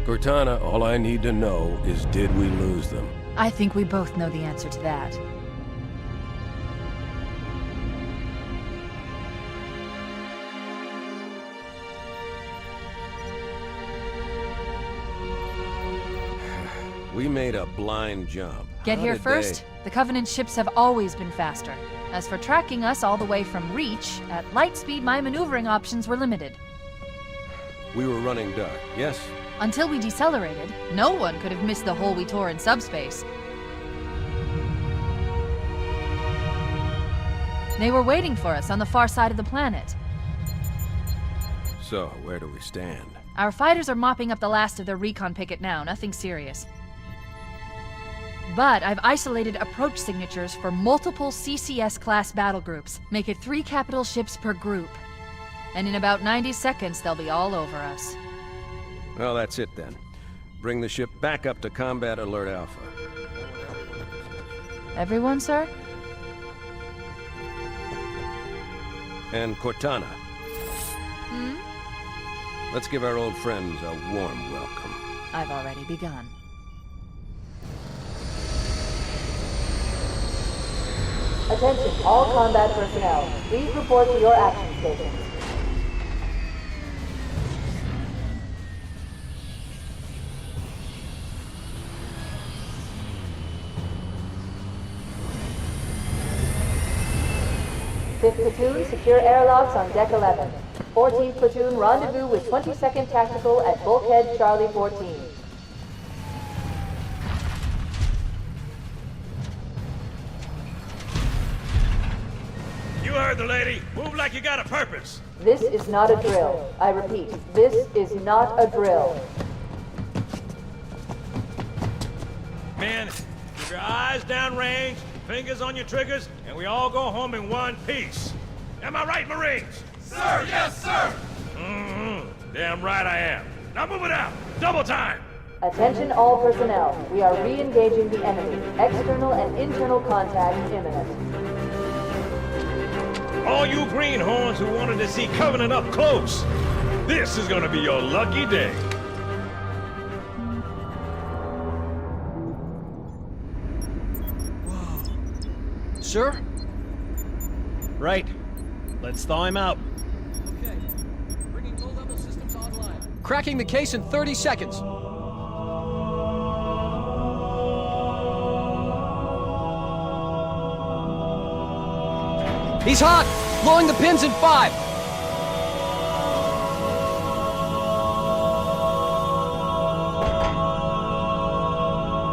Cortana, all I need to know is, did we lose them? I think we both know the answer to that. We made a blind jump. Get How here did first? The Covenant ships have always been faster. As for tracking us all the way from Reach, at light speed my maneuvering options were limited. We were running dark, yes? Until we decelerated, no one could have missed the hole we tore in subspace. They were waiting for us on the far side of the planet. So, where do we stand? Our fighters are mopping up the last of their recon picket now, nothing serious. But I've isolated approach signatures for multiple CCS-class battle groups. Make it 3 capital ships per group. And in about 90 seconds, they'll be all over us. Well, that's it then. Bring the ship back up to Combat Alert Alpha. Everyone, sir? And Cortana. Hmm? Let's give our old friends a warm welcome. I've already begun. Attention, all combat personnel. Please report to your action stations. Fifth platoon, secure airlocks on deck 11. 14th platoon, rendezvous with 22nd Tactical at Bulkhead Charlie 14. You heard the lady. Move like you got a purpose. This is not a drill. I repeat, this is not a drill. Men, keep your eyes downrange, fingers on your triggers, and we all go home in one piece. Am I right, Marines? Sir, yes, sir! Mm-hmm. Damn right I am. Now move it out. Double time. Attention all personnel. We are re-engaging the enemy. External and internal contact imminent. All you greenhorns who wanted to see Covenant up close, this is gonna be your lucky day. Sir? Right. Let's thaw him out. Okay. Bringing low-level systems online. Cracking the case in 30 seconds. He's hot! Blowing the pins in 5!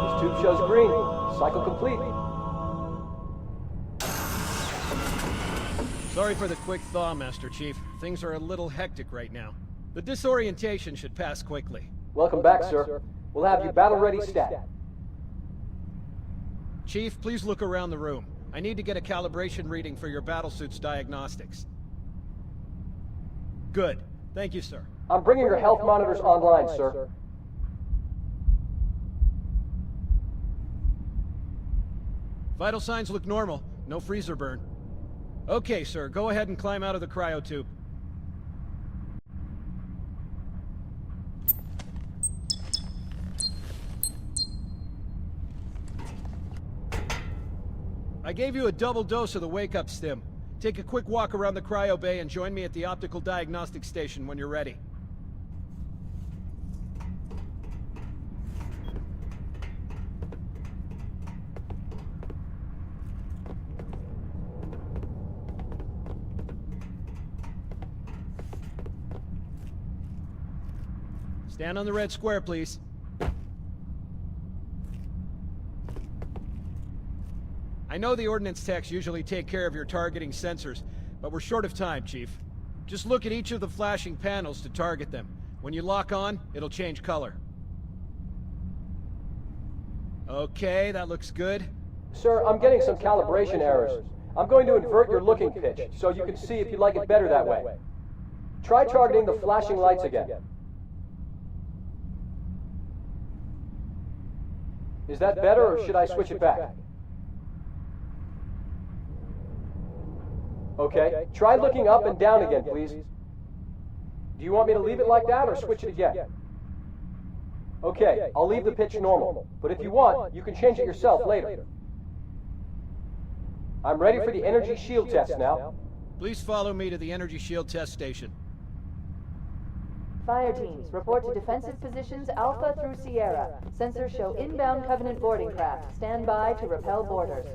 This tube shows green. Cycle complete. Sorry for the quick thaw, Master Chief. Things are a little hectic right now. The disorientation should pass quickly. Welcome back, sir. We'll have you battle-ready stat. Chief, please look around the room. I need to get a calibration reading for your battlesuit's diagnostics. Good. Thank you, sir. I'm bringing your health monitors online, sir. Vital signs look normal. No freezer burn. Okay, sir. Go ahead and climb out of the cryotube. I gave you a double dose of the wake-up stim. Take a quick walk around the cryo bay and join me at the optical diagnostic station when you're ready. Stand on the red square, please. I know the ordnance techs usually take care of your targeting sensors, but we're short of time, Chief. Just look at each of the flashing panels to target them. When you lock on, it'll change color. Okay, that looks good. Sir, I'm getting some calibration errors. I'm going to invert your looking pitch, so you can see if you like it better that way. Try targeting the flashing lights again. Is that better, or should I switch it back? Okay, try looking up and down again, please. Do you want me to leave it like that, or switch it again? Okay, I'll leave the pitch normal, but if you want, you can change it yourself later. I'm ready for the energy shield test now. Please follow me to the energy shield test station. Fire teams, report to defensive positions Alpha through Sierra. Sensors show inbound Covenant boarding craft. Stand by to repel boarders.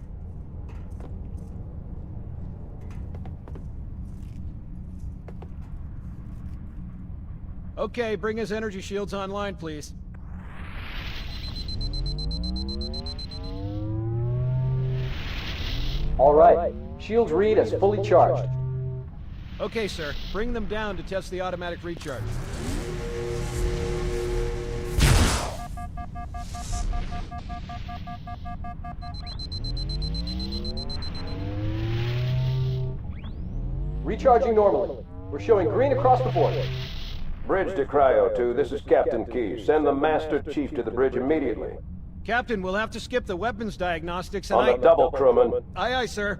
Okay, bring his energy shields online, please. All right, shields read as fully charged. Okay, sir. Bring them down to test the automatic recharge. Recharging normally. We're showing green across the board. Bridge to Cryo 2, this is Captain Keyes. Send the Master Chief to the bridge immediately. Captain, we'll have to skip the weapons diagnostics and On the double, crewman. Aye, aye, sir.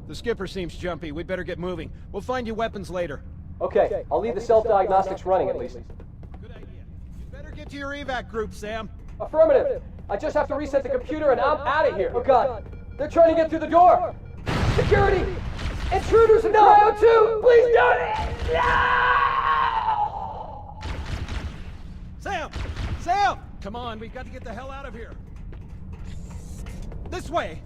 The skipper seems jumpy. We'd better get moving. We'll find you weapons later. Okay, I'll leave the self-diagnostics running at least. Good idea. You better get to your evac group, Sam. Affirmative. I just have to reset the computer and I'm out of here. Oh God, they're trying to get through the door. Security! Intruders in Cryo 2! Please don't! No! Sam! Sam! Come on, we've got to get the hell out of here. This way!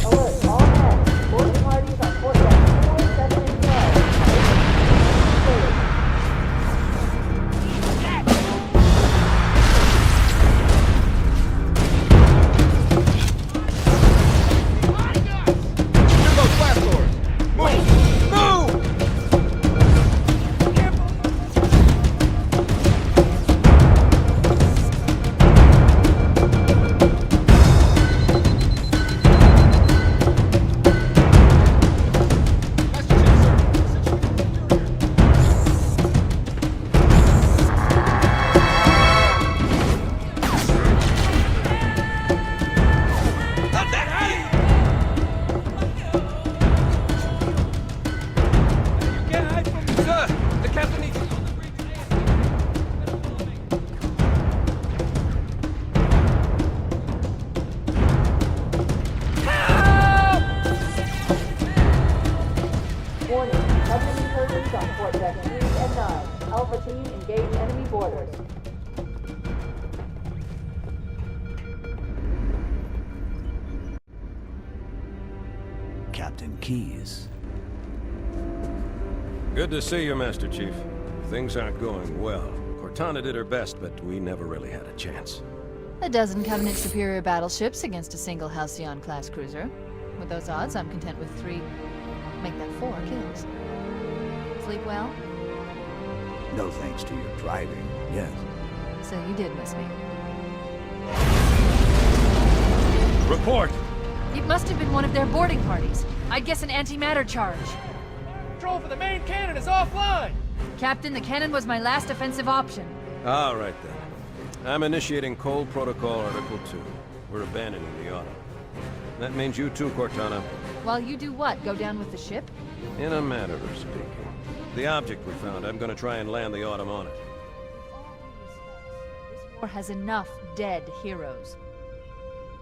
Alert, all hands. Boarding parties on port deck 4, 7, and 12. Warning, Covenant incursions on port deck 3 and 9. Alpha team, engage enemy boarders. Captain Keyes. Good to see you, Master Chief. Things aren't going well. Cortana did her best, but we never really had a chance. A dozen Covenant superior battleships against a single Halcyon-class cruiser. With those odds, I'm content with 3, make that 4 kills. Sleep well? No thanks to your driving, yes. So you did miss me. Report! It must have been one of their boarding parties. I'd guess an antimatter charge. Control for the main cannon is offline! Captain, the cannon was my last offensive option. All right, then. I'm initiating Cold Protocol Article 2. We're abandoning the auto. That means you too, Cortana. While you do what? Go down with the ship? In a manner of speaking. The object we found, I'm gonna try and land the Autumn on it. This war has enough dead heroes.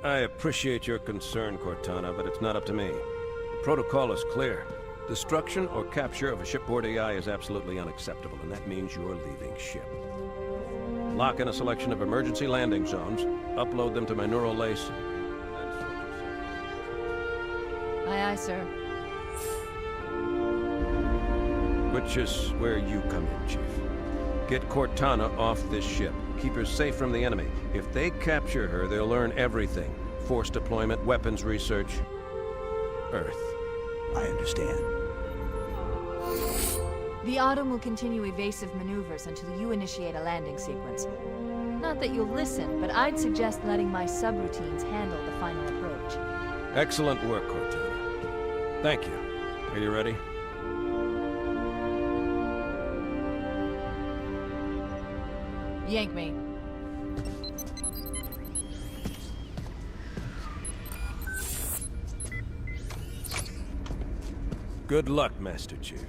I appreciate your concern, Cortana, but it's not up to me. The protocol is clear. Destruction or capture of a shipboard AI is absolutely unacceptable, and that means you're leaving ship. Lock in a selection of emergency landing zones, upload them to my neural lace, then sort yourself. Aye, aye, sir. Which is where you come in, Chief. Get Cortana off this ship. Keep her safe from the enemy. If they capture her, they'll learn everything. Force deployment, weapons research, Earth. I understand. The Autumn will continue evasive maneuvers until you initiate a landing sequence. Not that you'll listen, but I'd suggest letting my subroutines handle the final approach. Excellent work, Cortana. Thank you. Are you ready? Yank me. Good luck, Master Chief.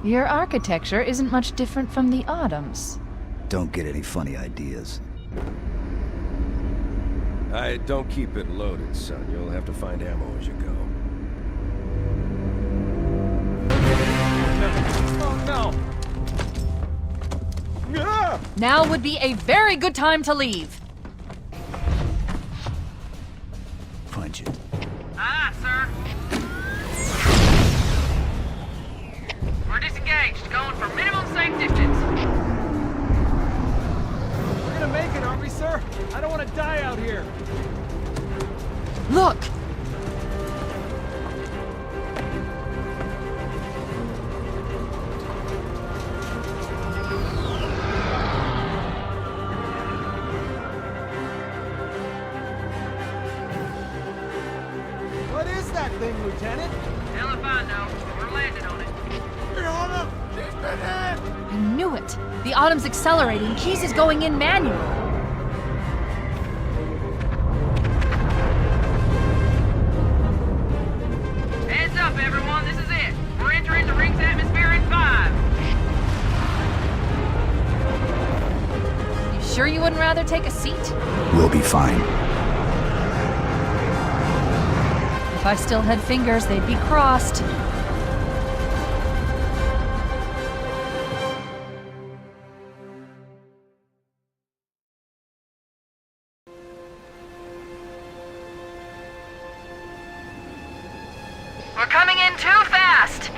Your architecture isn't much different from the Autumn's. Don't get any funny ideas. I don't keep it loaded, son. You'll have to find ammo as you go. Oh no! Ah! Now would be a very good time to leave. Punch it. Aye, sir. We're disengaged, going for minimum safe distance. We're gonna make it, aren't we, sir? I don't want to die out here. Look! What is that thing, Lieutenant? Hell if I know. We're landing on it. I knew it! The Autumn's accelerating. Keys is going in manual. Heads up, everyone. This is it. We're entering the ring's atmosphere in 5. You sure you wouldn't rather take a seat? We'll be fine. If I still had fingers, they'd be crossed. We're coming in too fast.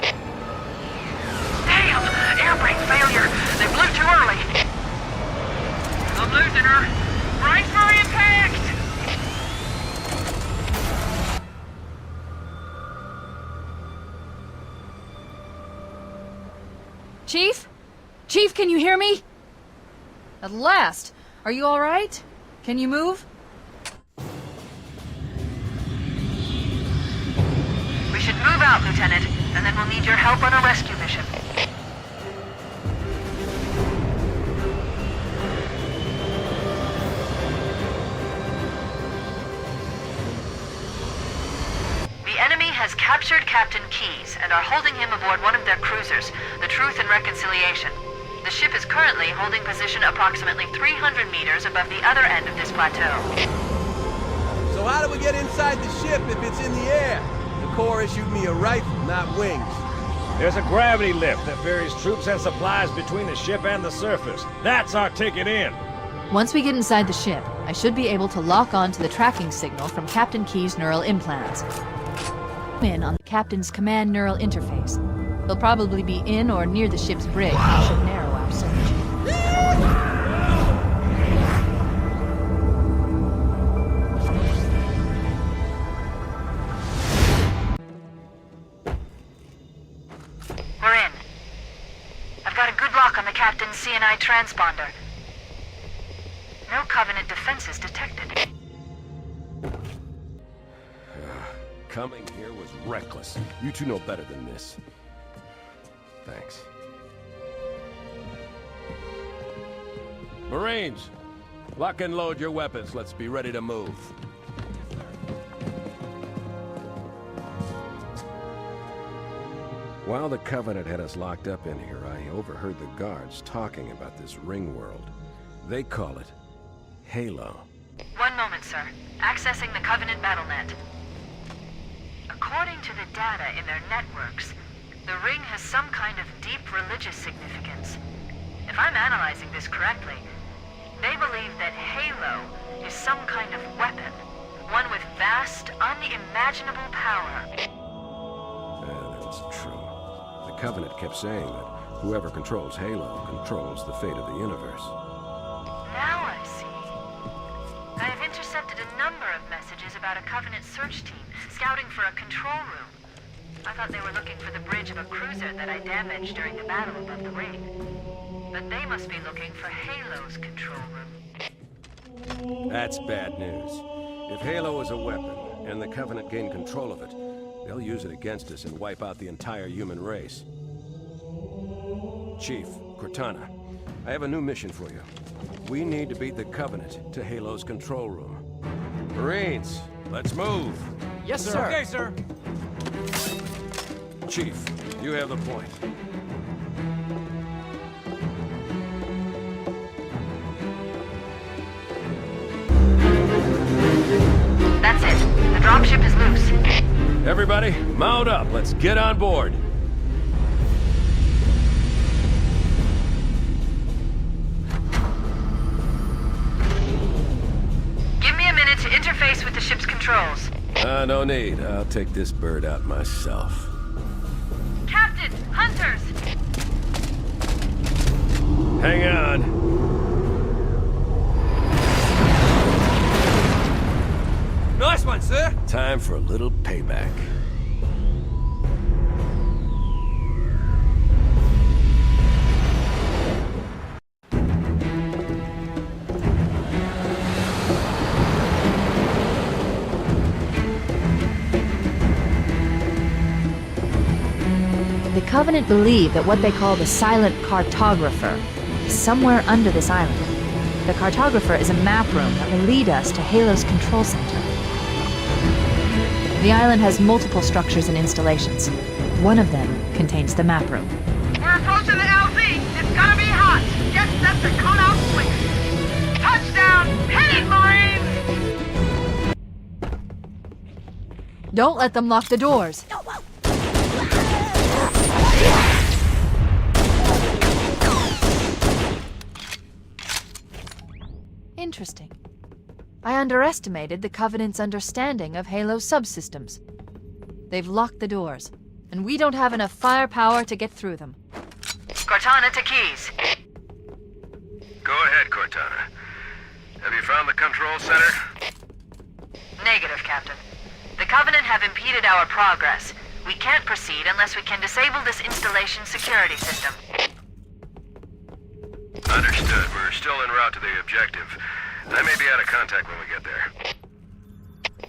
Damn! Air brake failure. They blew too early. I'm losing her. Brace for impact! Chief? Chief, can you hear me? At last! Are you alright? Can you move? We should move out, Lieutenant, and then we'll need your help on a rescue mission. The enemy has captured Captain Keyes and are holding him aboard one of their cruisers, the Truth and Reconciliation. The ship is currently holding position approximately 300 meters above the other end of this plateau. So how do we get inside the ship if it's in the air? The Corps issued me a rifle, not wings. There's a gravity lift that ferries troops and supplies between the ship and the surface. That's our ticket in. Once we get inside the ship, I should be able to lock on to the tracking signal from Captain Keyes' neural implants. In on the Captain's command neural interface. He'll probably be in or near the ship's brig, which should narrow our search. We're in. I've got a good lock on the Captain's CNI transponder. No Covenant defenses detected. Coming here was reckless. You two know better than this. Thanks. Marines, lock and load your weapons. Let's be ready to move. While the Covenant had us locked up in here, I overheard the guards talking about this ring world. They call it Halo. One moment, sir. Accessing the Covenant BattleNet. According to the data in their networks, the ring has some kind of deep religious significance. If I'm analyzing this correctly, they believe that Halo is some kind of weapon, one with vast, unimaginable power. That's true. The Covenant kept saying that whoever controls Halo controls the fate of the universe. Now I see. I have intercepted a number of messages about a Covenant search team scouting for a control room. I thought they were looking for the bridge of a cruiser that I damaged during the battle above the ring. But they must be looking for Halo's control room. That's bad news. If Halo is a weapon, and the Covenant gain control of it, they'll use it against us and wipe out the entire human race. Chief, Cortana, I have a new mission for you. We need to beat the Covenant to Halo's control room. Marines, let's move! Yes, sir. Okay, sir. Chief, you have the point. That's it. The dropship is loose. Everybody, mount up. Let's get on board. Give me a minute to interface with the ship's controls. No need. I'll take this bird out myself. Captain! Hunters! Hang on. Nice one, sir. Time for a little payback. The Covenant believe that what they call the silent cartographer is somewhere under this island. The cartographer is a map room that will lead us to Halo's control center. The island has multiple structures and installations. One of them contains the map room. We're approaching the LZ. It's gonna be hot. Get set to cut out quick. Touchdown! Hit it, Marines! Don't let them lock the doors. Interesting. I underestimated the Covenant's understanding of Halo's subsystems. They've locked the doors, and we don't have enough firepower to get through them. Cortana to Keys. Go ahead, Cortana. Have you found the control center? Negative, Captain. The Covenant have impeded our progress. We can't proceed unless we can disable this installation's security system. Understood. We're still en route to the objective. I may be out of contact when we get there.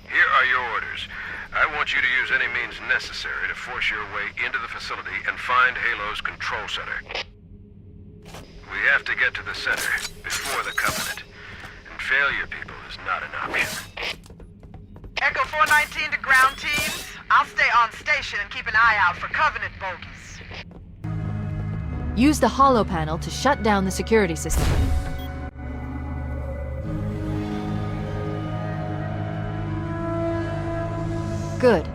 Here are your orders. I want you to use any means necessary to force your way into the facility and find Halo's control center. We have to get to the center before the Covenant. And failure, people, is not an option. Echo 419 to ground teams. I'll stay on station and keep an eye out for Covenant bogies. Use the holo panel to shut down the security system. Good.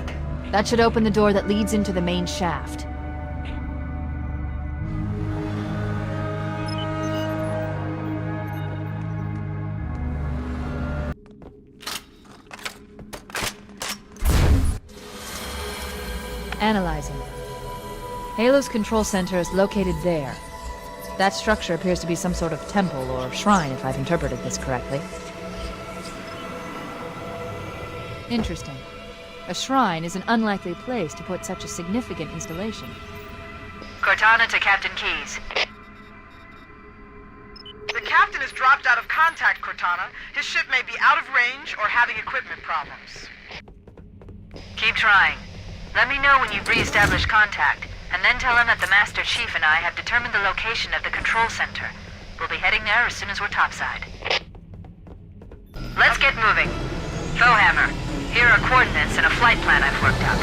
That should open the door that leads into the main shaft. Analyzing. Halo's control center is located there. That structure appears to be some sort of temple or shrine, if I've interpreted this correctly. Interesting. A shrine is an unlikely place to put such a significant installation. Cortana to Captain Keys. The captain has dropped out of contact, Cortana. His ship may be out of range or having equipment problems. Keep trying. Let me know when you've re-established contact, and then tell him that the Master Chief and I have determined the location of the control center. We'll be heading there as soon as we're topside. Let's get moving. Foehammer, here are coordinates and a flight plan I've worked up.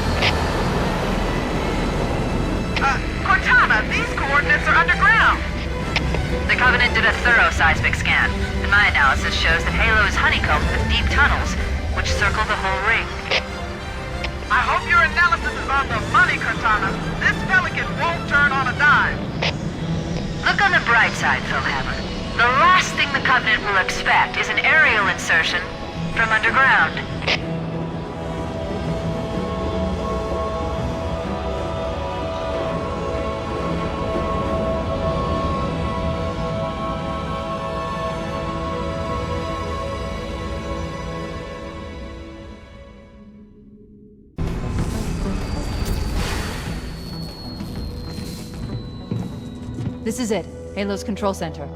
Cortana, these coordinates are underground. The Covenant did a thorough seismic scan, and my analysis shows that Halo is honeycombed with deep tunnels, which circle the whole ring. I hope your analysis is on the money, Cortana. This pelican won't turn on a dime. Look on the bright side, Foehammer. The last thing the Covenant will expect is an aerial insertion from underground. This is it. Halo's control center.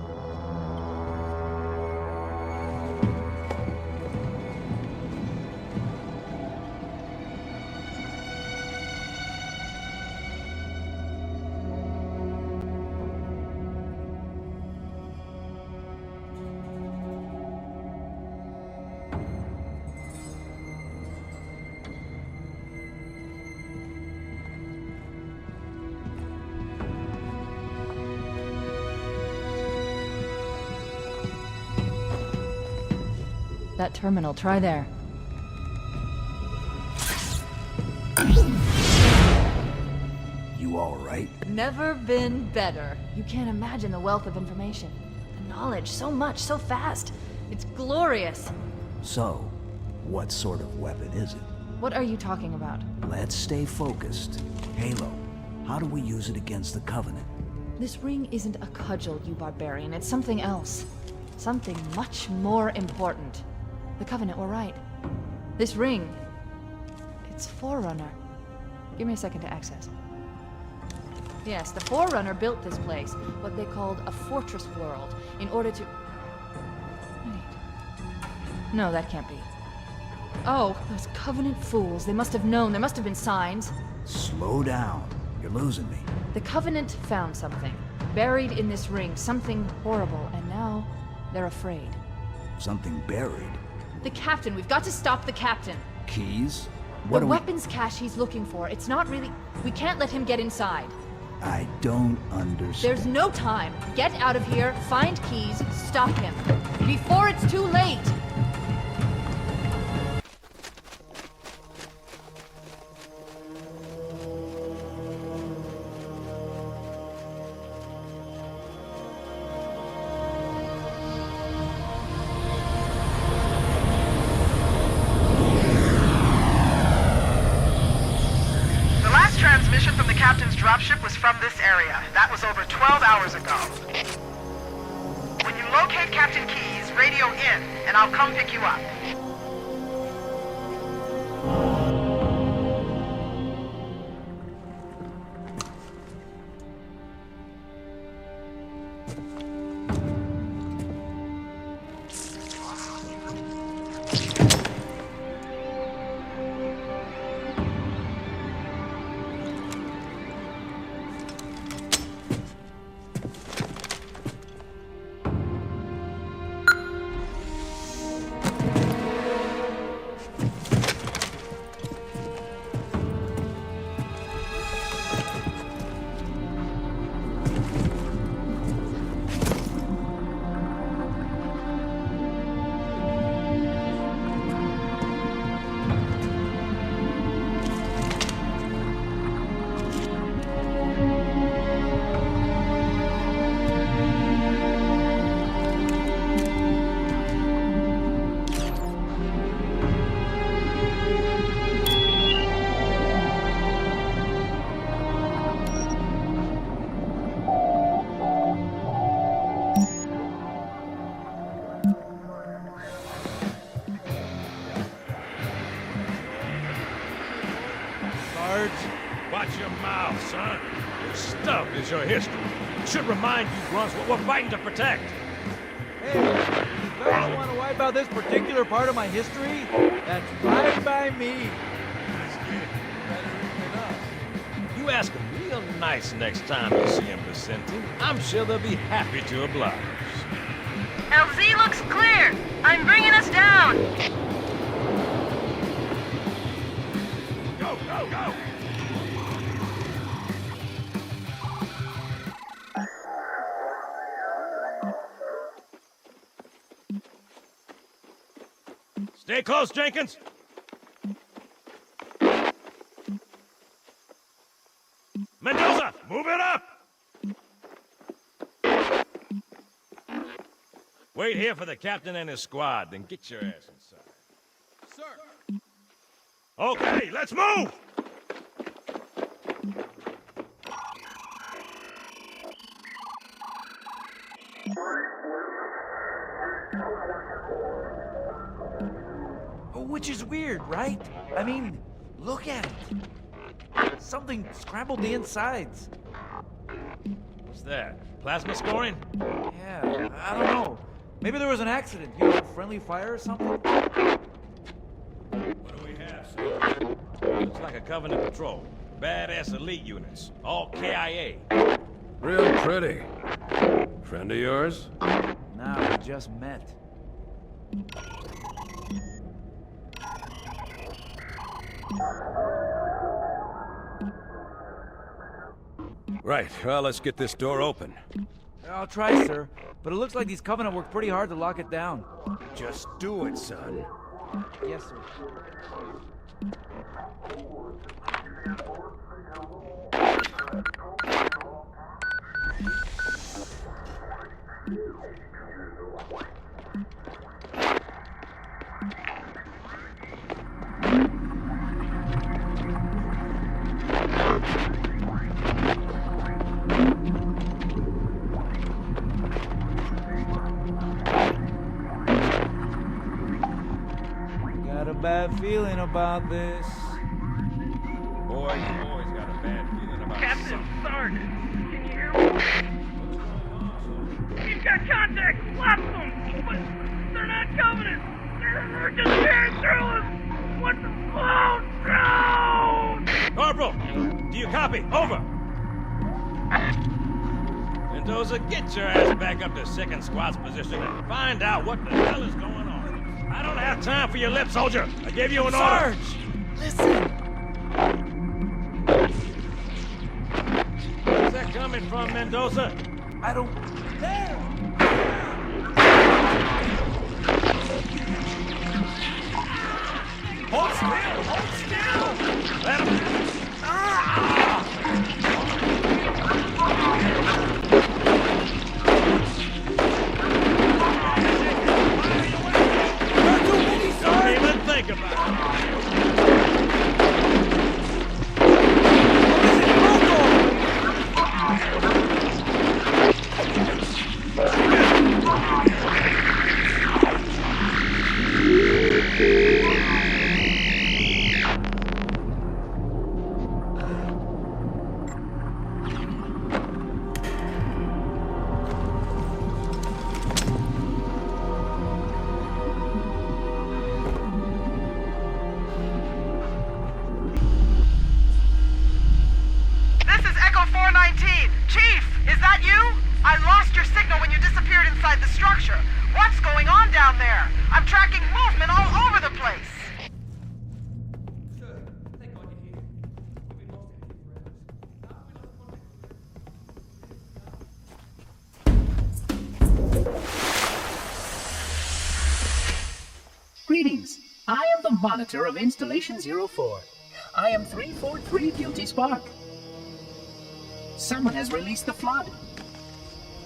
That terminal, try there. You all right? Never been better. You can't imagine the wealth of information. The knowledge, so much, so fast. It's glorious. So, what sort of weapon is it? What are you talking about? Let's stay focused. Halo, how do we use it against the Covenant? This ring isn't a cudgel, you barbarian. It's something else. Something much more important. The Covenant were right. This ring, it's Forerunner. Give me a second to access. Yes, the Forerunner built this place, what they called a fortress world, in order to... Wait. No, that can't be. Oh, those Covenant fools. They must have known. There must have been signs. Slow down. You're losing me. The Covenant found something. Buried in this ring. Something horrible. And now, they're afraid. Something buried? The Captain. We've got to stop the Captain. Keys? The weapons cache he's looking for. It's not really... We can't let him get inside. I don't understand. There's no time. Get out of here, find keys, stop him. Before it's too late! Transmission from the captain's dropship was from this area. That was over 12 hours ago. When you locate Captain Keyes, radio in, and I'll come pick you up. Watch your mouth, son. This stuff is your history. It should remind you grunts what we're fighting to protect. Hey, you guys want to wipe out this particular part of my history? That's fine by me. You ask him real nice next time you see him, Vicente. I'm sure they'll be happy to oblige. LZ looks clear. I'm bringing us down. Go, go, go! Stay close, Jenkins. Mendoza, move it up! Wait here for the captain and his squad, then get your ass inside. Sir! Okay, let's move! Which is weird, right? I mean, look at it. Something scrambled the insides. What's that? Plasma scoring? Yeah, I don't know. Maybe there was an accident, friendly fire or something? What do we have, sir? Looks like a Covenant patrol. Badass elite units. All KIA. Real pretty. Friend of yours? Nah, we just met. Right, well, let's get this door open. I'll try, sir. But it looks like these Covenant worked pretty hard to lock it down. Just do it, son. Yes, sir. Got a bad feeling about this. Boy, you always got a bad feeling about Captain something. Sarge, can you hear me? He's got contact! Lots of them! But they're not Covenant! They're just tearing through us! What the... Oh, no! Corporal, do you copy? Over! Mendoza, get your ass back up to second squad's position and find out what the hell is going on. I don't have time for your lip, soldier. I gave you an order. Sarge! Listen! Where's that coming from, Mendoza? I don't... There! Hold still! Hold still! Let him... Don't even think about it. This is Echo 419. Chief, is that you? I lost your signal when you disappeared inside the structure. What's going on down there? I'm tracking movement all over the place. Greetings. I am the monitor of Installation 04. I am 343 Guilty Spark. Someone has released the flood.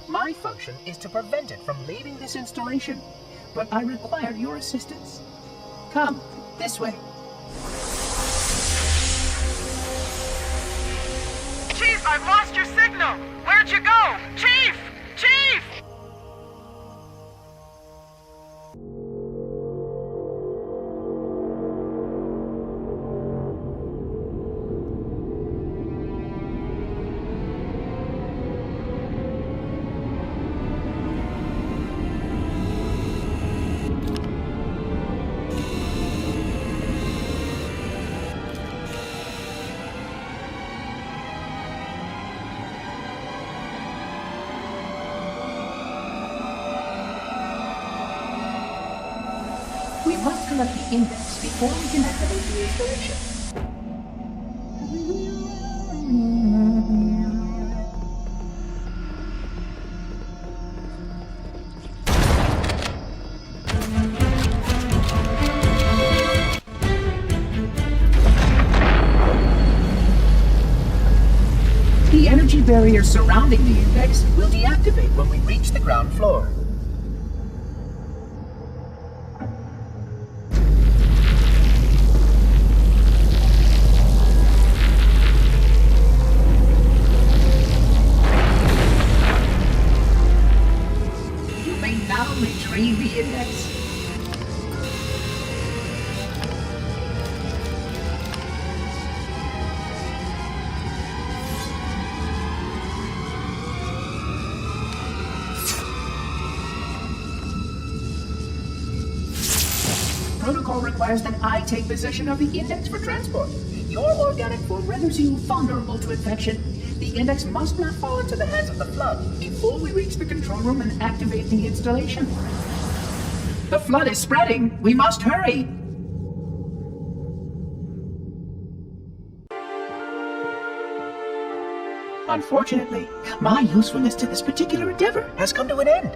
My function is to prevent it from leaving this installation, but I require your assistance. Come, this way. Chief, I've lost your signal. Where'd you go? Chief! Chief! We must collect the index before we can activate the installation. The energy barrier surrounding the index will deactivate when we reach the ground floor. You may now retrieve the index. protocol requires that I take possession of the index for transport. Your organic form renders you vulnerable to infection. The index must not fall into the hands of the Flood before we reach the control room and activate the installation. The Flood is spreading. We must hurry. Unfortunately, my usefulness to this particular endeavor has come to an end.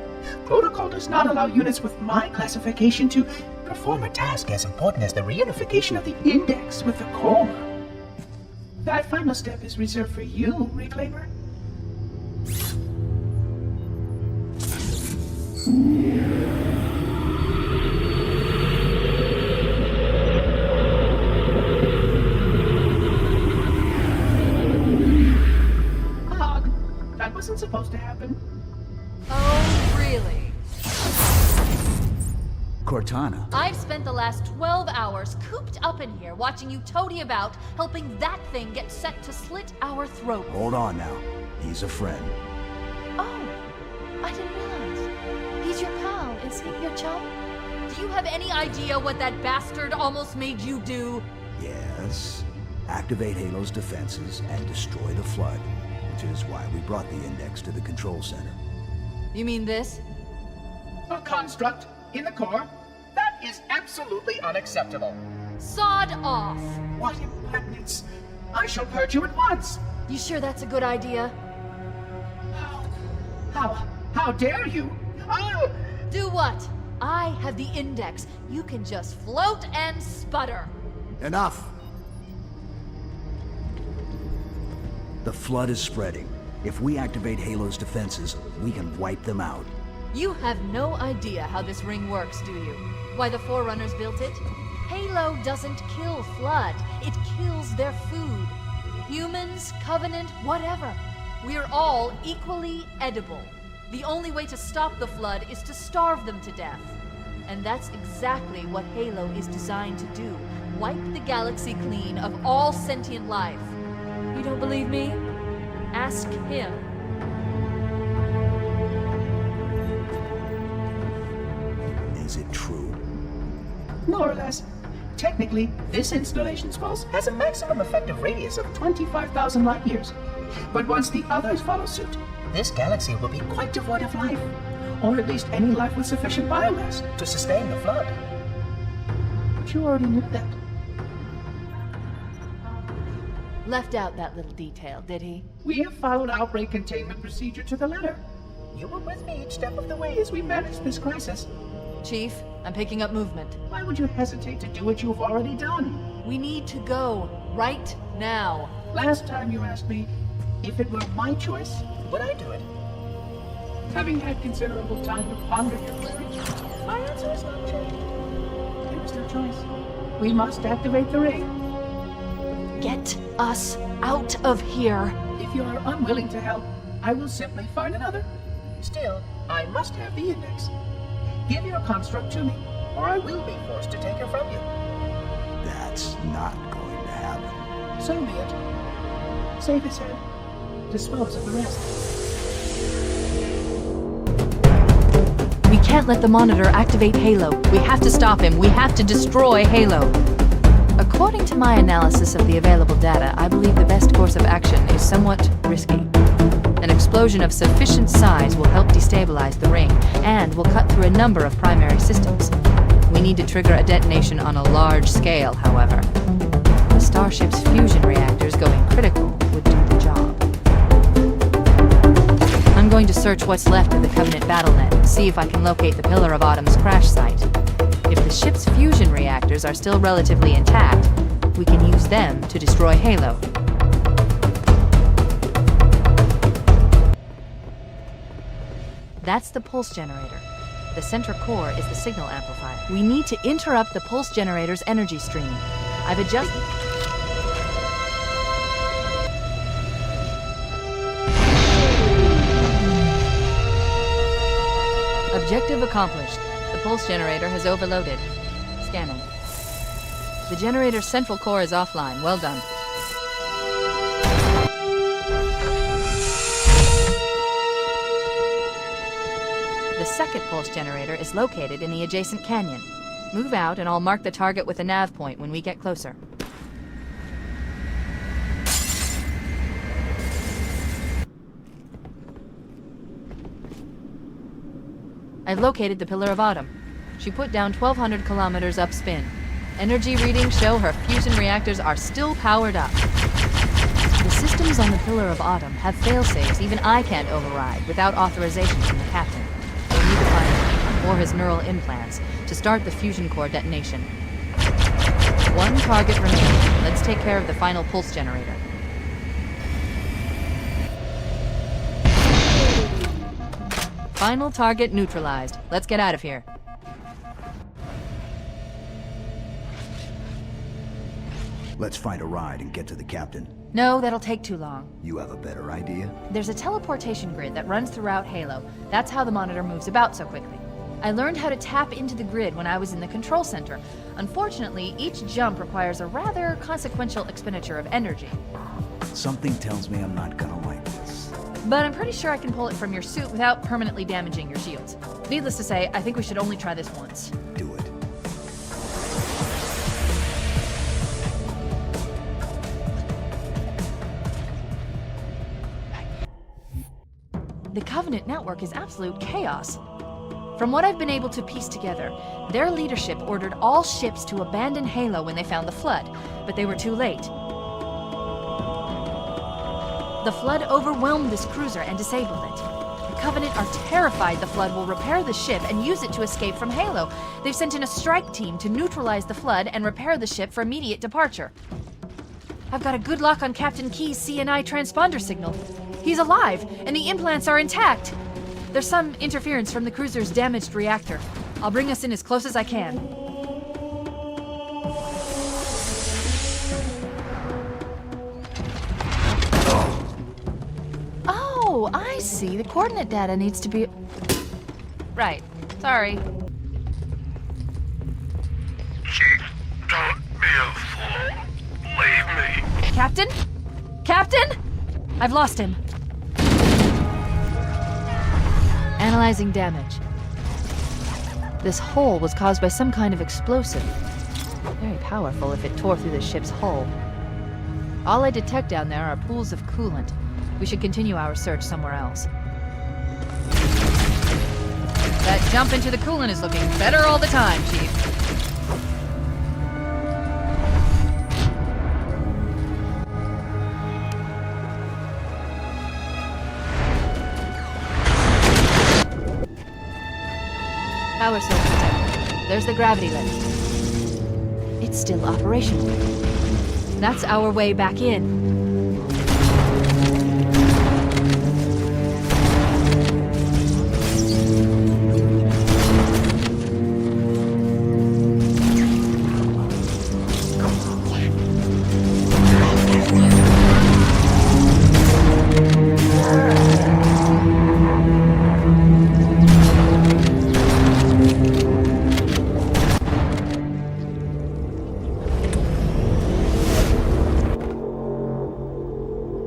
Protocol does not allow units with my classification to perform a task as important as the reunification of the index with the core. That final step is reserved for you, Reclaimer. That wasn't supposed to happen. Oh, really? Cortana. I've spent the last 12 hours cooped up in here watching you toady about, helping that thing get set to slit our throats. Hold on now. He's a friend. Oh, I didn't realize. He's your pal, is he? Your chum? Do you have any idea what that bastard almost made you do? Yes. Activate Halo's defenses and destroy the Flood, which is why we brought the index to the control center. You mean this? A construct in the core? That is absolutely unacceptable. Sod off! What impertinence! I shall purge you at once! You sure that's a good idea? How dare you? Oh! Do what? I have the index. You can just float and sputter. Enough! The Flood is spreading. If we activate Halo's defenses, we can wipe them out. You have no idea how this ring works, do you? Why the Forerunners built it? Halo doesn't kill Flood. It kills their food. Humans, Covenant, whatever. We're all equally edible. The only way to stop the Flood is to starve them to death. And that's exactly what Halo is designed to do. Wipe the galaxy clean of all sentient life. You don't believe me? Ask him. Is it true? More or less. Technically, this installation's pulse has a maximum effective radius of 25,000 light years. But once the others follow suit, this galaxy will be quite devoid of life. Or at least any life with sufficient biomass to sustain the Flood. But you already knew that. Left out that little detail, did he? We have followed outbreak containment procedure to the letter. You were with me each step of the way as we managed this crisis. Chief, I'm picking up movement. Why would you hesitate to do what you've already done? We need to go right now. Last time you asked me, if it were my choice, would I do it? Having had considerable time to ponder your query, my answer is not changed. There is no choice. We must activate the ring. Get us out of here. If you are unwilling to help, I will simply find another. Still, I must have the index. Give your construct to me, or I will be forced to take her from you. That's not going to happen. So be it. Save his head. Dispose of the rest. We can't let the Monitor activate Halo. We have to stop him. We have to destroy Halo. According to my analysis of the available data, I believe the best course of action is somewhat risky. An explosion of sufficient size will help destabilize the ring, and will cut through a number of primary systems. We need to trigger a detonation on a large scale, however. The Starship's fusion reactors going critical would do the job. I'm going to search what's left of the Covenant BattleNet and see if I can locate the Pillar of Autumn's crash site. If the ship's fusion reactors are still relatively intact, we can use them to destroy Halo. That's the pulse generator. The center core is the signal amplifier. We need to interrupt the pulse generator's energy stream. I've adjusted... Objective accomplished. The pulse generator has overloaded. Scanning. The generator's central core is offline. Well done. The second pulse generator is located in the adjacent canyon. Move out, and I'll mark the target with a nav point when we get closer. I've located the Pillar of Autumn. She put down 1,200 kilometers upspin. Energy readings show her fusion reactors are still powered up. The systems on the Pillar of Autumn have failsafes even I can't override without authorization from the captain. We'll need to find him, or his neural implants, to start the fusion core detonation. One target remaining. Let's take care of the final pulse generator. Final target neutralized. Let's get out of here. Let's find a ride and get to the captain. No, that'll take too long. You have a better idea? There's a teleportation grid that runs throughout Halo. That's how the monitor moves about so quickly. I learned how to tap into the grid when I was in the control center. Unfortunately, each jump requires a rather consequential expenditure of energy. Something tells me I'm not gonna like this. But I'm pretty sure I can pull it from your suit without permanently damaging your shields. Needless to say, I think we should only try this once. Do it. The Covenant network is absolute chaos. From what I've been able to piece together, their leadership ordered all ships to abandon Halo when they found the Flood, but they were too late. The Flood overwhelmed this cruiser and disabled it. The Covenant are terrified the Flood will repair the ship and use it to escape from Halo. They've sent in a strike team to neutralize the Flood and repair the ship for immediate departure. I've got a good lock on Captain Key's CNI transponder signal. He's alive, and the implants are intact. There's some interference from the cruiser's damaged reactor. I'll bring us in as close as I can. Oh, I see. The coordinate data needs to be... Right. Sorry. Don't be a fool. Leave me. Captain? Captain? I've lost him. Analyzing damage. This hole was caused by some kind of explosive. Very powerful if it tore through the ship's hull. All I detect down there are pools of coolant. We should continue our search somewhere else. That jump into the coolant is looking better all the time, Chief. Power source detected. There's the gravity lift. It's still operational. That's our way back in.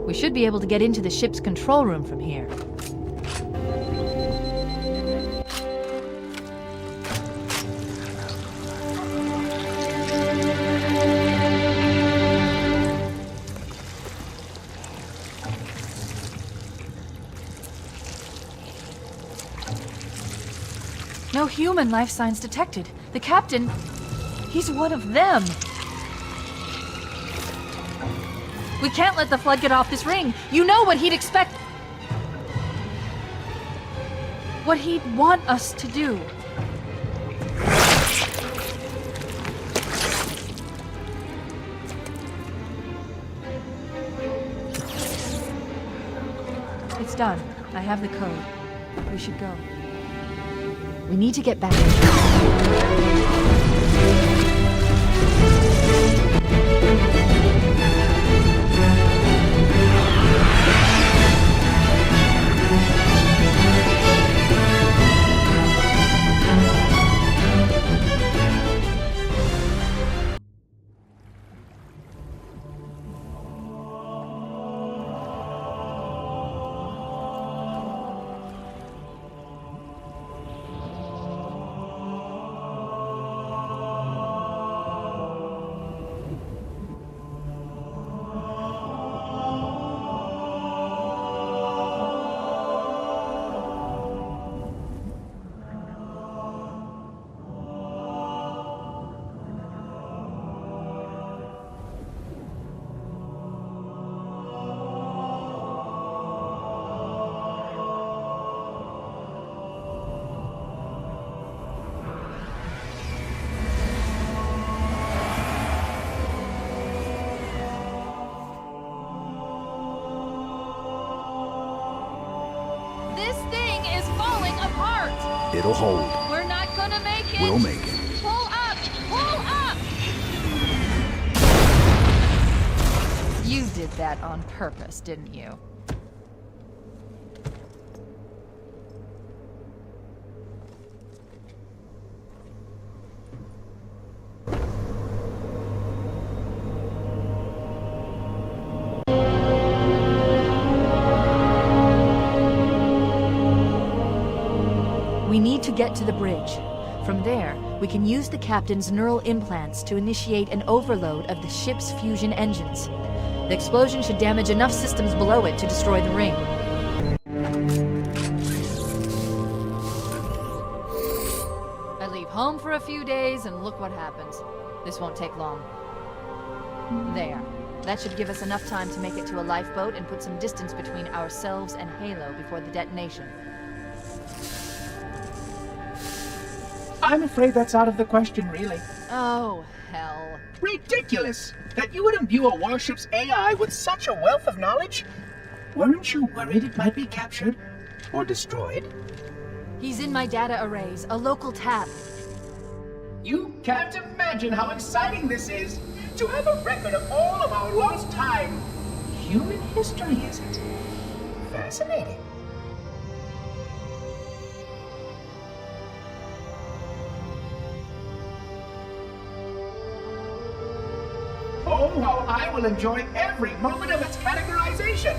We should be able to get into the ship's control room from here. No human life signs detected. The captain, he's one of them. We can't let the Flood get off this ring. You know what he'd expect. What he'd want us to do. It's done. I have the code. We should go. We need to get back in. It'll hold. We're not gonna make it! We'll make it. Pull up! Pull up! You did that on purpose, didn't you? We need to get to the bridge. From there, we can use the captain's neural implants to initiate an overload of the ship's fusion engines. The explosion should damage enough systems below it to destroy the ring. I leave home for a few days and look what happens. This won't take long. There. That should give us enough time to make it to a lifeboat and put some distance between ourselves and Halo before the detonation. I'm afraid that's out of the question, really. Oh, hell. Ridiculous! That you would imbue a warship's AI with such a wealth of knowledge? Weren't you worried it might be captured? Or destroyed? He's in my data arrays, a local tab. You can't imagine how exciting this is! To have a record of all of our lost time! Human history, is it? Fascinating. Oh, how I will enjoy every moment of its categorization!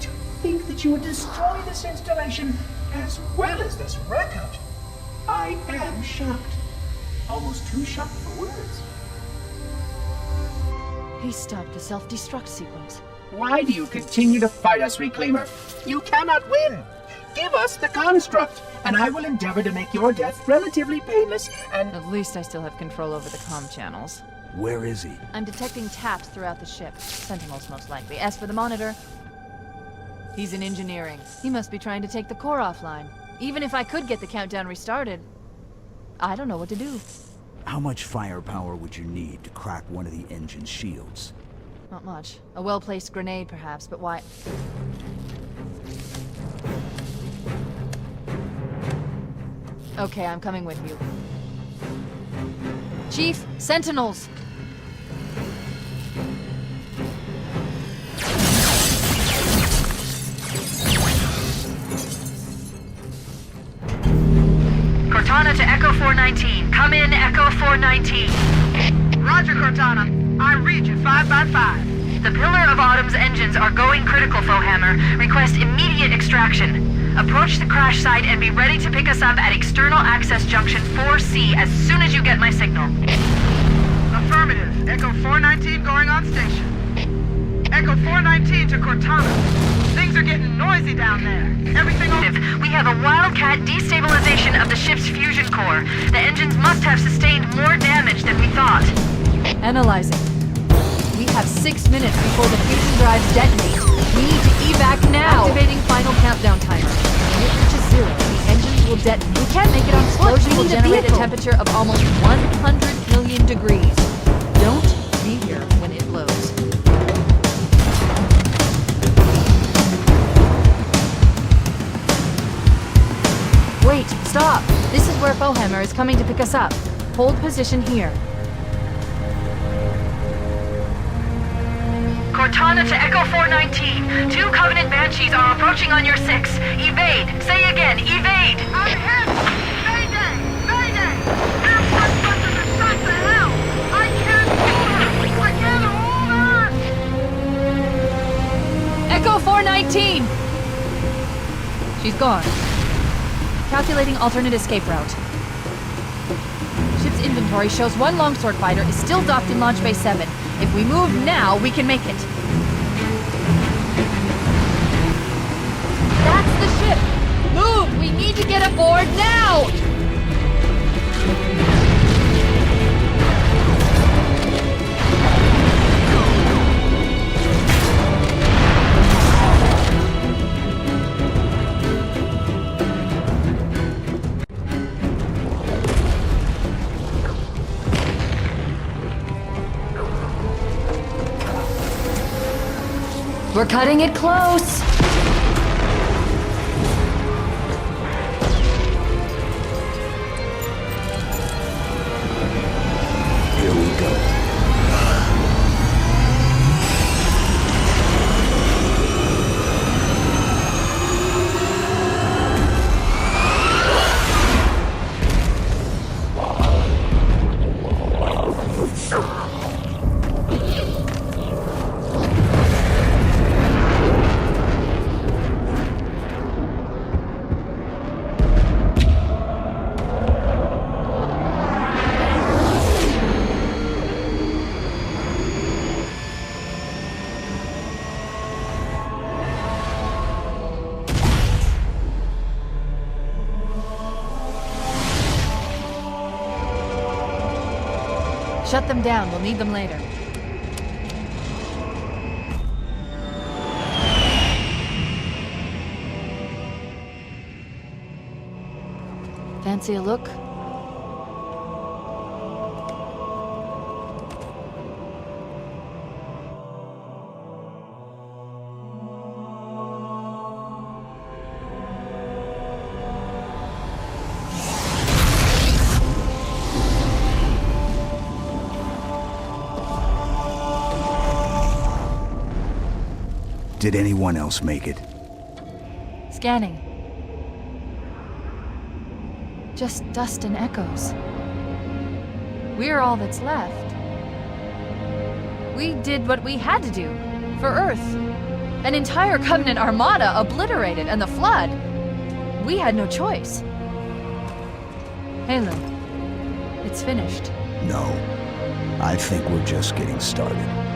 To think that you would destroy this installation as well as this record! I am shocked. Almost too shocked for words. He stopped the self-destruct sequence. Why do you continue to fight us, Reclaimer? You cannot win! Give us the construct, and I will endeavor to make your death relatively painless and... At least I still have control over the comm channels. Where is he? I'm detecting taps throughout the ship. Sentinels, most likely. As for the monitor, he's in engineering. He must be trying to take the core offline. Even if I could get the countdown restarted, I don't know what to do. How much firepower would you need to crack one of the engine's shields? Not much. A well-placed grenade, perhaps, but why... Okay, I'm coming with you. Chief, Sentinels! Cortana to Echo 419. Come in, Echo 419. Roger, Cortana. I read you 5 by 5. The Pillar of Autumn's engines are going critical, Foehammer. Request immediate extraction. Approach the crash site and be ready to pick us up at External Access Junction 4C as soon as you get my signal. Affirmative. Echo 419 going on station. Echo 419 to Cortana. Things are getting noisy down there. Everything on... We have a Wildcat destabilization of the ship's fusion core. The engines must have sustained more damage than we thought. Analyzing. We have 6 minutes before the fusion drives detonate. We need to evac now! Activating final countdown timer. When it reaches 0, the engines will detonate. We can't make it on foot. Explosion will generate a temperature of almost 100 million degrees. Don't be here when it blows. Wait, stop! This is where Foehammer is coming to pick us up. Hold position here. Cortana to Echo 419. 2 Covenant Banshees are approaching on your 6. Evade! Say again, evade! I'm hit! Mayday! Mayday! Airport buses are shot to hell! I can't hold her! I can't hold her! Echo 419! She's gone. Calculating alternate escape route. Ship's inventory shows 1 longsword fighter is still docked in Launch Bay 7. If we move now, we can make it. That's the ship! Move! We need to get aboard now! We're cutting it close! Shut them down. We'll need them later. Fancy a look? Did anyone else make it? Scanning. Just dust and echoes. We're all that's left. We did what we had to do. For Earth. An entire Covenant armada obliterated, and the Flood. We had no choice. Halo. It's finished. No. I think we're just getting started.